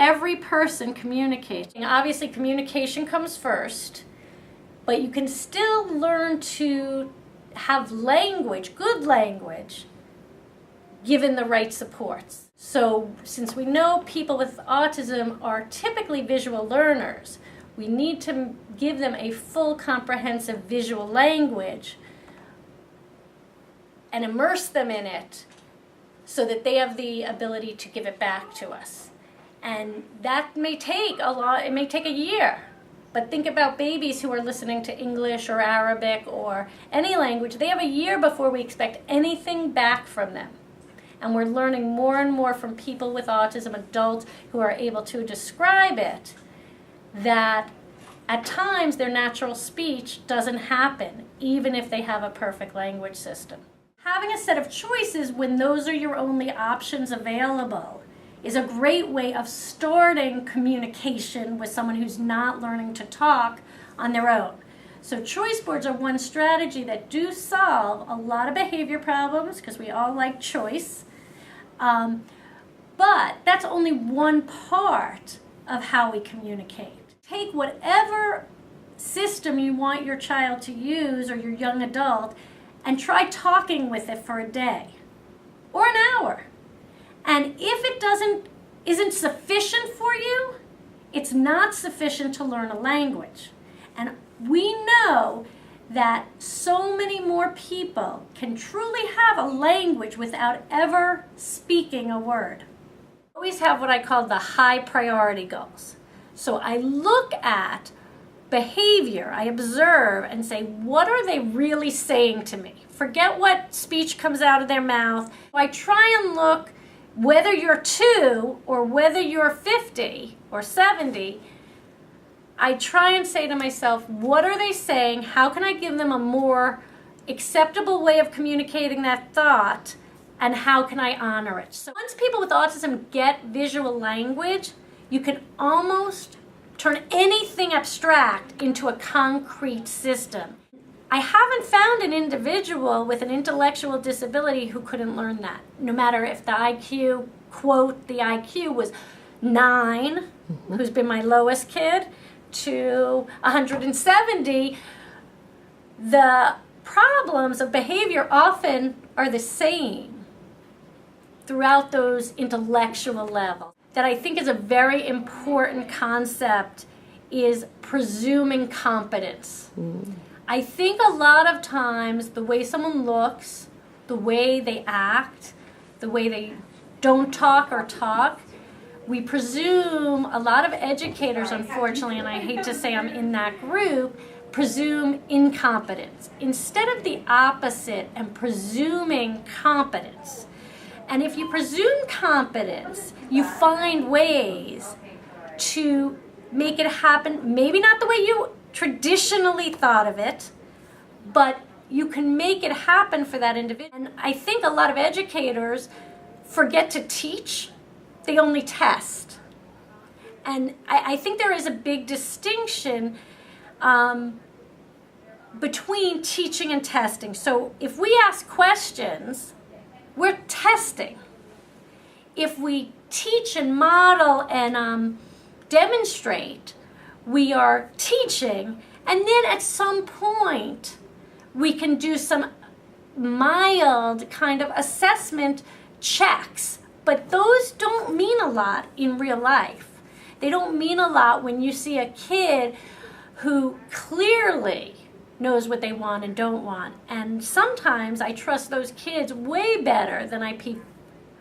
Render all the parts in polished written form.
every person communicates. And obviously communication comes first, but you can still learn to have language, good language, given the right supports. So since we know people with autism are typically visual learners, we need to give them a full comprehensive visual language and immerse them in it so that they have the ability to give it back to us. And that may take it may take a year. But think about babies who are listening to English or Arabic or any language. They have a year before we expect anything back from them. And we're learning more and more from people with autism, adults who are able to describe it, that at times their natural speech doesn't happen, even if they have a perfect language system. Having a set of choices when those are your only options available is a great way of starting communication with someone who's not learning to talk on their own. So choice boards are one strategy that do solve a lot of behavior problems, because we all like choice. But that's only one part of how we communicate. Take whatever system you want your child to use or your young adult and try talking with it for a day or an hour. And if it isn't sufficient for you, it's not sufficient to learn a language. And we know that so many more people can truly have a language without ever speaking a word. I always have what I call the high priority goals. So I look at behavior, I observe and say, what are they really saying to me? Forget what speech comes out of their mouth. I try and look, whether you're 2 or whether you're 50 or 70, I try and say to myself, what are they saying? How can I give them a more acceptable way of communicating that thought? And how can I honor it? So once people with autism get visual language, you can almost turn anything abstract into a concrete system. I haven't found an individual with an intellectual disability who couldn't learn that. No matter if the IQ, quote, the IQ was 9, who's been my lowest kid, to 170, the problems of behavior often are the same throughout those intellectual levels. That I think is a very important concept is presuming competence. I think a lot of times the way someone looks, the way they act, the way they don't talk or talk, we presume, a lot of educators, unfortunately, and I hate to say I'm in that group, presume incompetence instead of the opposite and presuming competence. And if you presume competence, you find ways to make it happen, maybe not the way you traditionally thought of it, but you can make it happen for that individual. And I think a lot of educators forget to teach, they only test. And I think there is a big distinction between teaching and testing. So if we ask questions, we're testing. If we teach and model and demonstrate, we are teaching, and then at some point we can do some mild kind of assessment checks, but those don't mean a lot in real life. They don't mean a lot when you see a kid who clearly knows what they want and don't want. And sometimes I trust those kids way better than I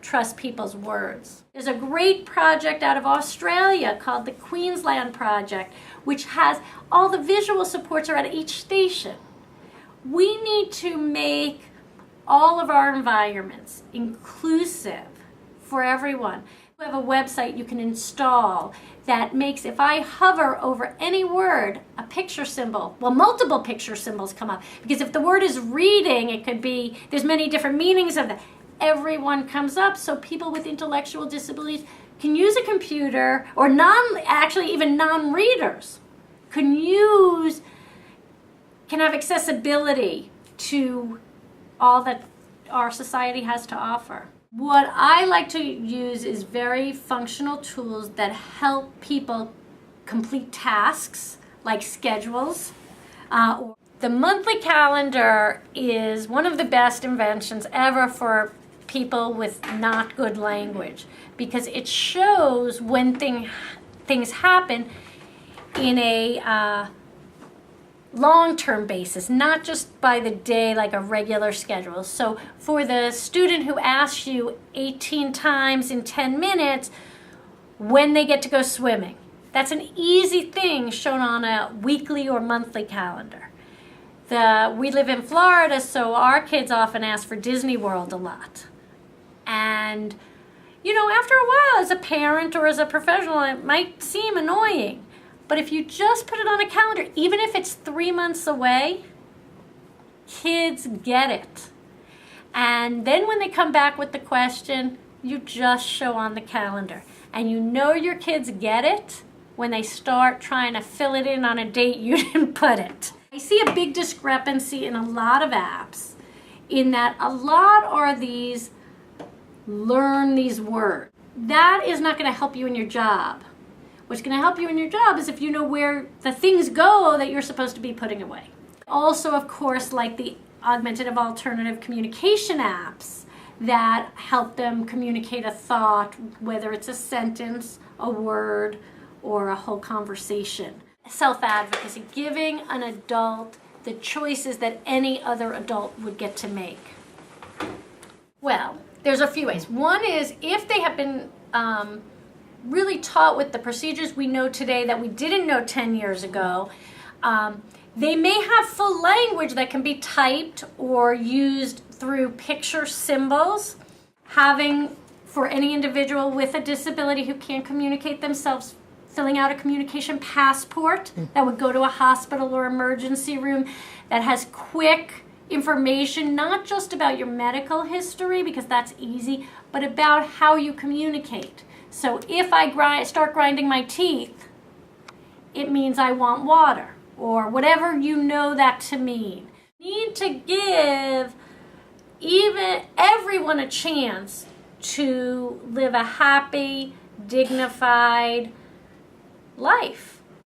trust people's words. There's a great project out of Australia called the Queensland Project, which has all the visual supports are at each station. We need to make all of our environments inclusive for everyone. We have a website you can install that makes, if I hover over any word, a picture symbol, well, multiple picture symbols come up. Because if the word is reading, it could be, there's many different meanings of that. Everyone comes up, so people with intellectual disabilities can use a computer, or even non-readers can have accessibility to all that our society has to offer. What I like to use is very functional tools that help people complete tasks like schedules. The monthly calendar is one of the best inventions ever for people with not good language, because it shows when things happen in a long-term basis, not just by the day like a regular schedule. So for the student who asks you 18 times in 10 minutes when they get to go swimming, that's an easy thing shown on a weekly or monthly calendar. We live in Florida, so our kids often ask for Disney World a lot. And, you know, after a while, as a parent or as a professional, it might seem annoying. But if you just put it on a calendar, even if it's 3 months away, kids get it. And then when they come back with the question, you just show on the calendar. And you know your kids get it when they start trying to fill it in on a date you didn't put it. I see a big discrepancy in a lot of apps in that a lot are these learn these words. That is not going to help you in your job. What's going to help you in your job is if you know where the things go that you're supposed to be putting away. Also, of course, like the augmentative alternative communication apps that help them communicate a thought, whether it's a sentence, a word, or a whole conversation. Self-advocacy, giving an adult the choices that any other adult would get to make. Well, there's a few ways. One is if they have been really taught with the procedures we know today that we didn't know 10 years ago, they may have full language that can be typed or used through picture symbols. Having, for any individual with a disability who can't communicate themselves, filling out a communication passport that would go to a hospital or emergency room that has quick information, not just about your medical history, because that's easy, but about how you communicate. So if I start grinding my teeth, it means I want water, or whatever you know that to mean. You need to give everyone a chance to live a happy, dignified life.